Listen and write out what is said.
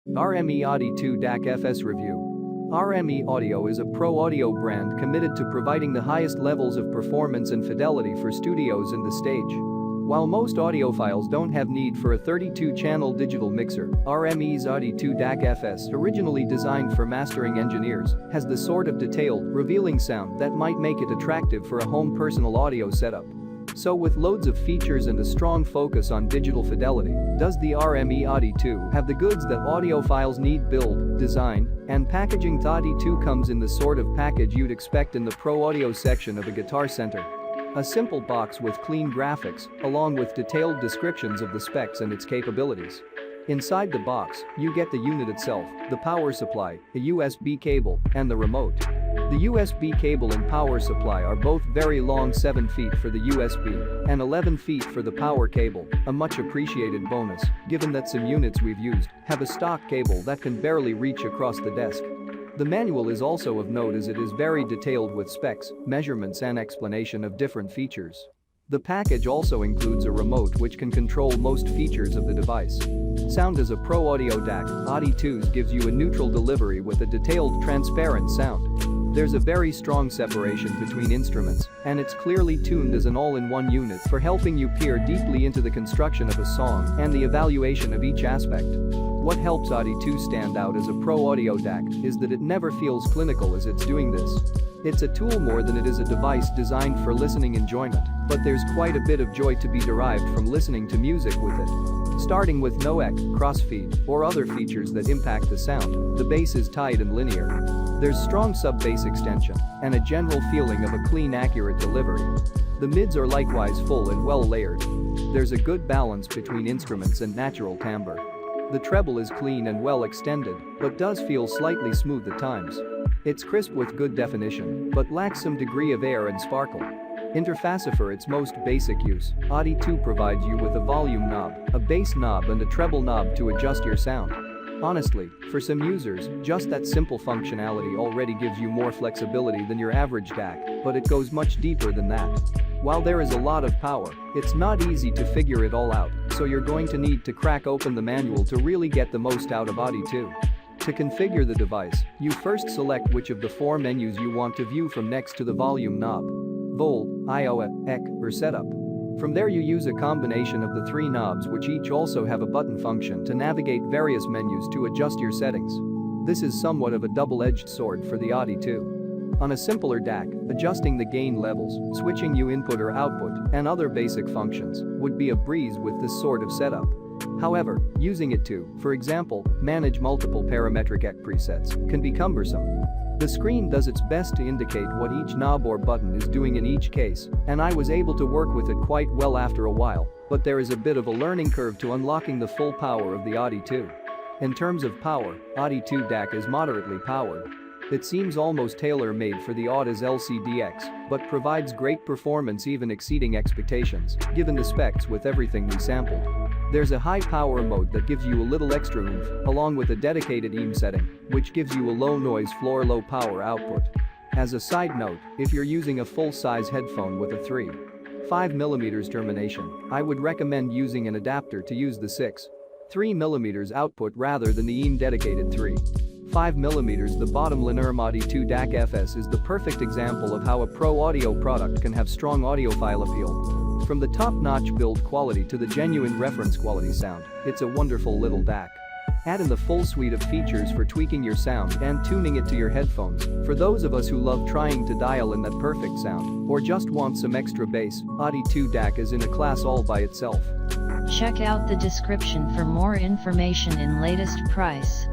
RME ADI-2 DAC FS review. RME Audio is a pro audio brand committed to providing the highest levels of performance and fidelity for studios and the stage. While most audiophiles don't have need for a 32-channel digital mixer, RME's ADI-2 DAC FS, originally designed for mastering engineers, has the sort of detailed, revealing sound that might make it attractive for a home personal audio setup. So with loads of features and a strong focus on digital fidelity, does the RME ADI-2 have the goods that audiophiles need? Build, design, and packaging. The ADI-2 comes in the sort of package you'd expect in the pro audio section of a Guitar Center. A simple box with clean graphics, along with detailed descriptions of the specs and its capabilities. Inside the box, you get the unit itself, the power supply, a USB cable, and the remote. The USB cable and power supply are both very long, 7 feet for the USB and 11 feet for the power cable, a much appreciated bonus, given that some units we've used have a stock cable that can barely reach across the desk. The manual is also of note as it is very detailed with specs, measurements and explanation of different features. The package also includes a remote which can control most features of the device. Sound as a pro audio DAC, ADI-2 gives you a neutral delivery with a detailed, transparent sound. There's a very strong separation between instruments, and it's clearly tuned as an all-in-one unit for helping you peer deeply into the construction of a song and the evaluation of each aspect. What helps ADI-2 stand out as a pro audio DAC is that it never feels clinical as it's doing this. It's a tool more than it is a device designed for listening enjoyment, but there's quite a bit of joy to be derived from listening to music with it. Starting with no echo, crossfeed, or other features that impact the sound, the bass is tight and linear. There's strong sub-bass extension and a general feeling of a clean, accurate delivery. The mids are likewise full and well layered. There's a good balance between instruments and natural timbre. The treble is clean and well extended, but does feel slightly smooth at times. It's crisp with good definition, but lacks some degree of air and sparkle. Interface. For its most basic use, ADI-2 provides you with a volume knob, a bass knob and a treble knob to adjust your sound. Honestly, for some users, just that simple functionality already gives you more flexibility than your average DAC, but it goes much deeper than that. While there is a lot of power, it's not easy to figure it all out, so you're going to need to crack open the manual to really get the most out of ADI-2. To configure the device, you first select which of the 4 menus you want to view from next to the volume knob: Vol, IOA, EC, or Setup. From there you use a combination of the 3 knobs which each also have a button function to navigate various menus to adjust your settings. This is somewhat of a double-edged sword for the ADI-2. On a simpler DAC, adjusting the gain levels, switching U input or output, and other basic functions would be a breeze with this sort of setup. However, using it to, for example, manage multiple parametric EC presets can be cumbersome. The screen does its best to indicate what each knob or button is doing in each case, and I was able to work with it quite well after a while, but there is a bit of a learning curve to unlocking the full power of the ADI-2. In terms of power, ADI-2 DAC is moderately powered. It seems almost tailor-made for the Audi's LCDX, but provides great performance even exceeding expectations, given the specs with everything we sampled. There's a high power mode that gives you a little extra oomph, along with a dedicated EM setting, which gives you a low noise floor low power output. As a side note, if you're using a full-size headphone with a 3.5mm termination, I would recommend using an adapter to use the 6.3mm output rather than the EM dedicated 3.5mm. The bottom line, ADI-2 DAC FS is the perfect example of how a pro audio product can have strong audiophile appeal. From the top-notch build quality to the genuine reference quality sound, it's a wonderful little DAC. Add in the full suite of features for tweaking your sound and tuning it to your headphones. For those of us who love trying to dial in that perfect sound, or just want some extra bass, ADI-2 DAC is in a class all by itself. Check out the description for more information and latest price.